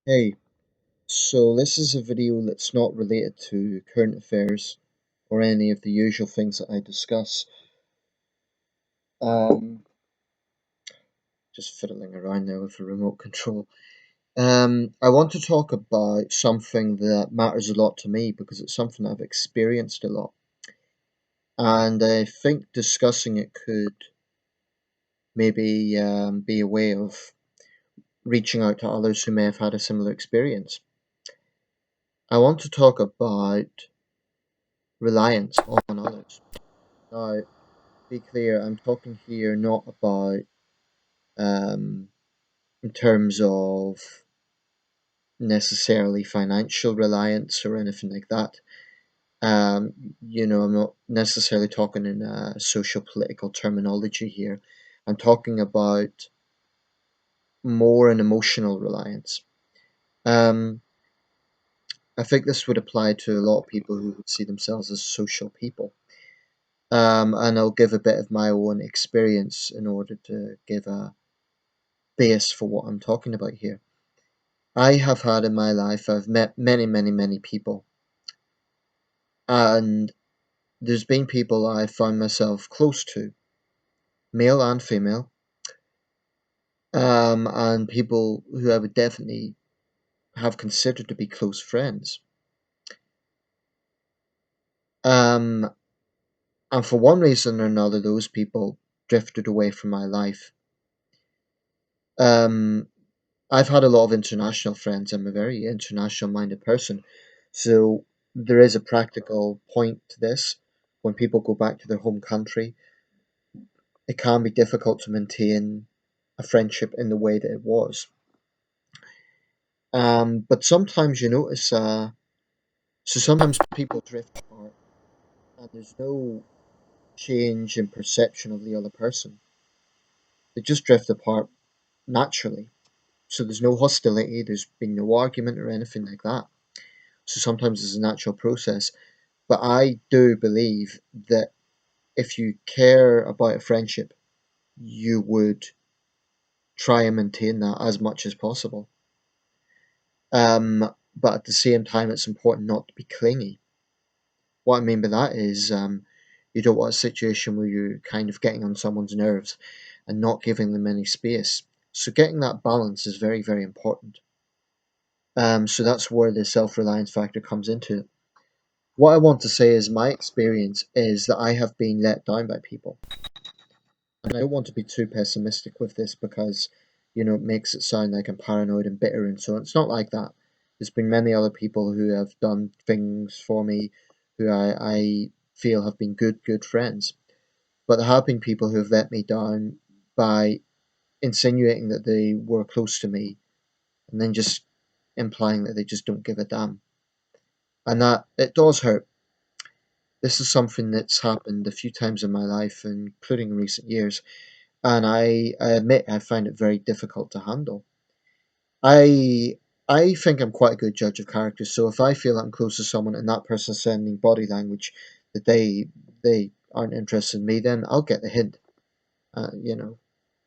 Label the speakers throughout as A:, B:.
A: Hey, so this is a video that's not related to current affairs or any of the usual things that I discuss. Um, just fiddling around there with the remote control. I want to talk about something that matters a lot to me because it's something I've experienced a lot. And I think discussing it could maybe be a way of reaching out to others who may have had a similar experience. I want to talk about reliance on others. Now, be clear, I'm talking here not about um, in terms of necessarily financial reliance or anything like that. I'm not necessarily talking in social political terminology here. I'm talking about more an emotional reliance. Um, I think this would apply to a lot of people who would see themselves as social people. And I'll give a bit of my own experience in order to give a base for what I'm talking about here. I have had in my life, I've met many, many, many people, and there's been people I found myself close to, male and female, and people who I would definitely have considered to be close friends. Um, and for one reason or another, those people drifted away from my life. Um, I've had a lot of international friends. I'm a very international minded person. So there is a practical point to this. When people go back to their home country, it can be difficult to maintain a friendship in the way that it was. But sometimes you notice, so sometimes people drift apart and there's no change in perception of the other person. They just drift apart naturally. So there's no hostility, there's been no argument or anything like that. So sometimes it's a natural process. But I do believe that if you care about a friendship, you would try and maintain that as much as possible. But at the same time, it's important not to be clingy. What I mean by that is, you don't want a situation where you're kind of getting on someone's nerves and not giving them any space. So getting that balance is very, very important. So that's where the self-reliance factor comes into it. What I want to say is my experience is that I have been let down by people. And I don't want to be too pessimistic with this because, it makes it sound like I'm paranoid and bitter and so on. It's not like that. There's been many other people who have done things for me who I feel have been good friends. But there have been people who have let me down by insinuating that they were close to me and then just implying that they just don't give a damn. And that it does hurt. This is something that's happened a few times in my life, including in recent years, and I admit I find it very difficult to handle. I I think I'm quite a good judge of character, so if I feel I'm close to someone and that person's sending body language that they aren't interested in me, then I'll get the hint, uh, you know.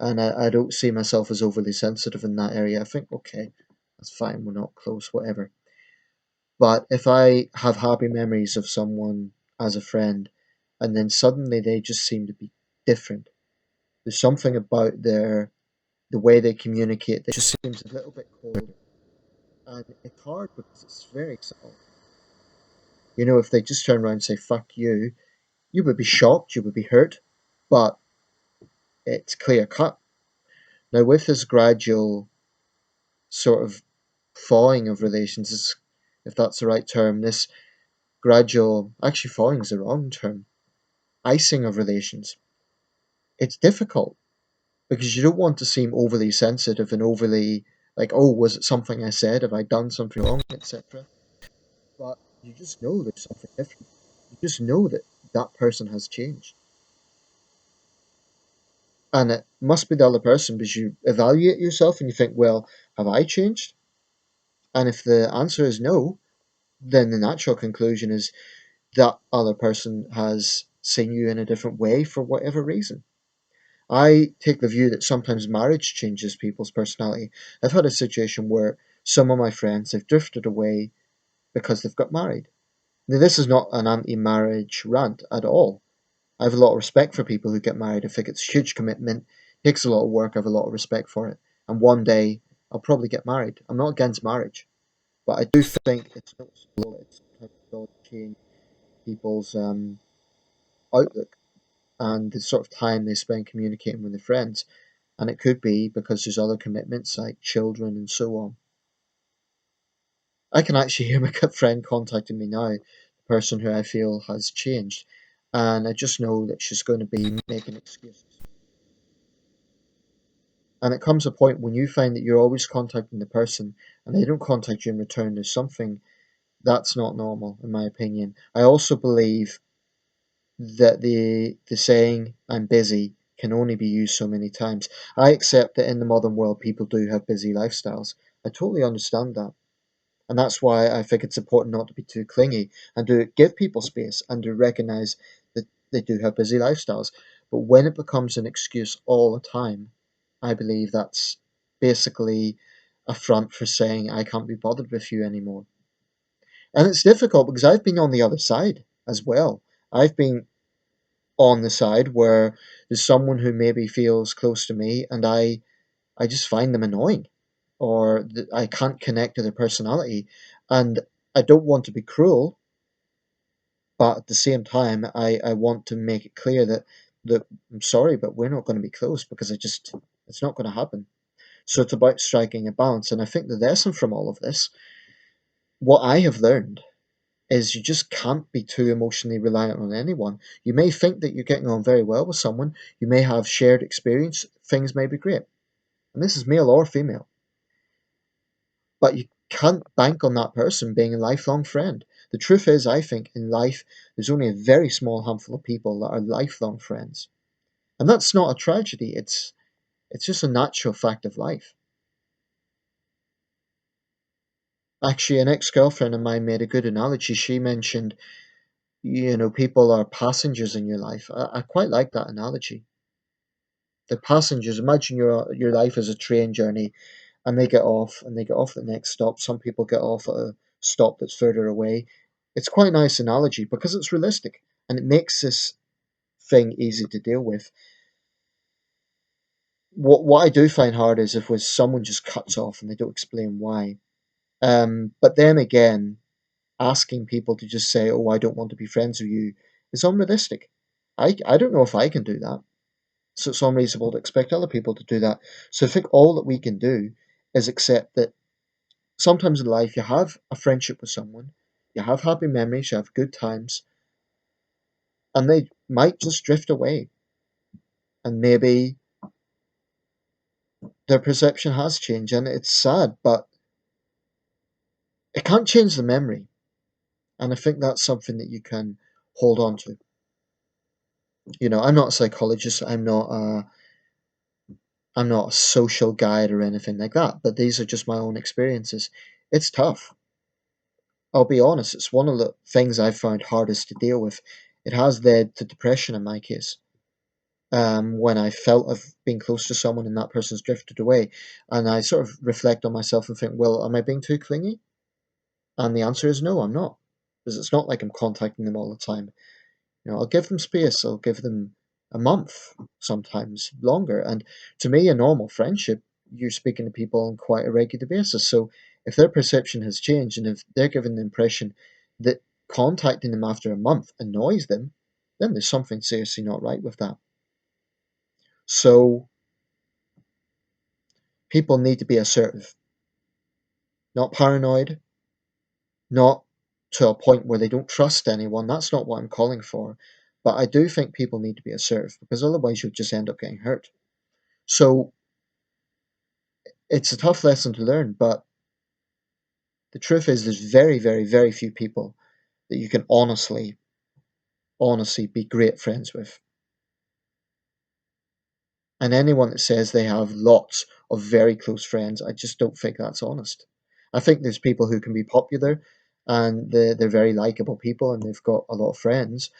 A: And I don't see myself as overly sensitive in that area. I think, okay, that's fine, we're not close, whatever. But if I have happy memories of someone as a friend, and then suddenly they just seem to be different, there's something about the way they communicate that just seems a little bit cold. And it's hard because it's very subtle. If they just turn around and say "fuck you," you would be shocked, you would be hurt, but it's clear cut. Now, with this gradual sort of thawing of relations, if that's the right term, this gradual, actually, thawing is the wrong term, icing of relations, it's difficult because you don't want to seem overly sensitive and overly like, oh, was it something I said? Have I done something wrong, etc. But you just know there's something different. You just know that that person has changed. And it must be the other person because you evaluate yourself and you think, well, have I changed? And if the answer is no, then the natural conclusion is that other person has seen you in a different way for whatever reason. I take the view that sometimes marriage changes people's personality. I've had a situation where Some of my friends have drifted away because they've got married. Now, this is not an anti marriage rant at all. I have a lot of respect for people who get married. I think it's a huge commitment, takes a lot of work. I have a lot of respect for it. And one day I'll probably get married. I'm not against marriage, but I do think it's noticeable. It's kind of change people's outlook and the sort of time they spend communicating with their friends. And it could be because there's other commitments like children and so on. I can actually hear my good friend contacting me now, the person who I feel has changed, and I just know that she's going to be making excuses. And it comes a point when you find that you're always contacting the person and they don't contact you in return, there's something that's not normal, in my opinion. I also believe that the saying "I'm busy" can only be used so many times. I accept that in the modern world people do have busy lifestyles. I totally understand that. And that's why I think it's important not to be too clingy and to give people space and to recognize that they do have busy lifestyles. But when it becomes an excuse all the time, I believe that's basically a front for saying I can't be bothered with you anymore. And it's difficult because I've been on the other side as well. I've been on the side where there's someone who maybe feels close to me and I just find them annoying or I can't connect to their personality. And I don't want to be cruel, but at the same time, I want to make it clear that I'm sorry, but we're not going to be close because it's not going to happen. So it's about striking a balance. And I think the lesson from all of this, what I have learned, is you just can't be too emotionally reliant on anyone. You may think that you're getting on very well with someone, you may have shared experience, things may be great. And this is male or female. But you can't bank on that person being a lifelong friend. The truth is, I think in life, there's only a very small handful of people that are lifelong friends. And that's not a tragedy, it's just a natural fact of life. Actually, an ex girlfriend of mine made a good analogy. She mentioned, people are passengers in your life. I quite like that analogy. The passengers, imagine your life as a train journey and they get off at the next stop. Some people get off at a stop that's further away. It's quite a nice analogy because it's realistic and it makes this thing easy to deal with. What I do find hard is if someone just cuts off and they don't explain why. But then again, asking people to just say, "Oh, I don't want to be friends with you," is unrealistic. I don't know if I can do that. So it's unreasonable to expect other people to do that. So I think all that we can do is accept that sometimes in life you have a friendship with someone, you have happy memories, you have good times, and they might just drift away. And maybe their perception has changed, and it's sad, but it can't change the memory. And I think that's something that you can hold on to. I'm not a psychologist, I'm not a social guide or anything like that, but these are just my own experiences. It's tough. I'll be honest, it's one of the things I've found hardest to deal with. It has led to depression in my case. When I felt I've been close to someone and that person's drifted away, and I sort of reflect on myself and think, well, am I being too clingy? And the answer is no, I'm not, because it's not like I'm contacting them all the time. I'll give them space. I'll give them a month, sometimes longer. And to me, a normal friendship, you're speaking to people on quite a regular basis. So if their perception has changed and if they're given the impression that contacting them after a month annoys them, then there's something seriously not right with that. So people need to be assertive, not paranoid, not to a point where they don't trust anyone. That's not what I'm calling for. But I do think people need to be assertive because otherwise you'll just end up getting hurt. So it's a tough lesson to learn, but the truth is there's very, very, very few people that you can honestly be great friends with. And anyone that says they have lots of very close friends, I just don't think that's honest. I think there's people who can be popular and they're very likable people and they've got a lot of friends,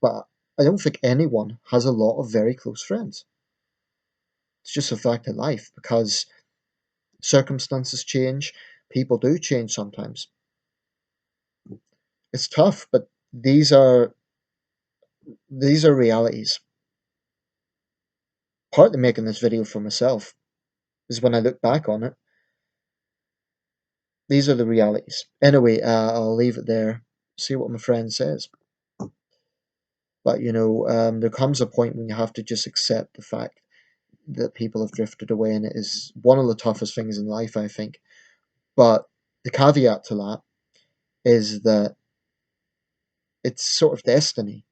A: but I don't think anyone has a lot of very close friends. It's just a fact of life because circumstances change, People do change sometimes. It's tough, but these are realities. Partly making this video for myself is when I look back on it, these are the realities. Anyway, I'll leave it there. See what my friend says. But there comes a point when you have to just accept the fact that people have drifted away, and it is one of the toughest things in life, I think. But the caveat to that is that it's sort of destiny.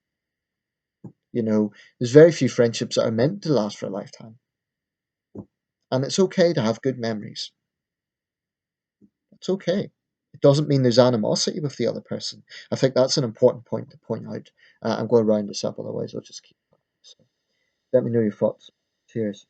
A: There's very few friendships that are meant to last for a lifetime, and it's okay to have good memories. It's okay. It doesn't mean there's animosity with the other person. I think that's an important point to point out. I'm going to round this up, otherwise I'll just keep. So let me know your thoughts. Cheers.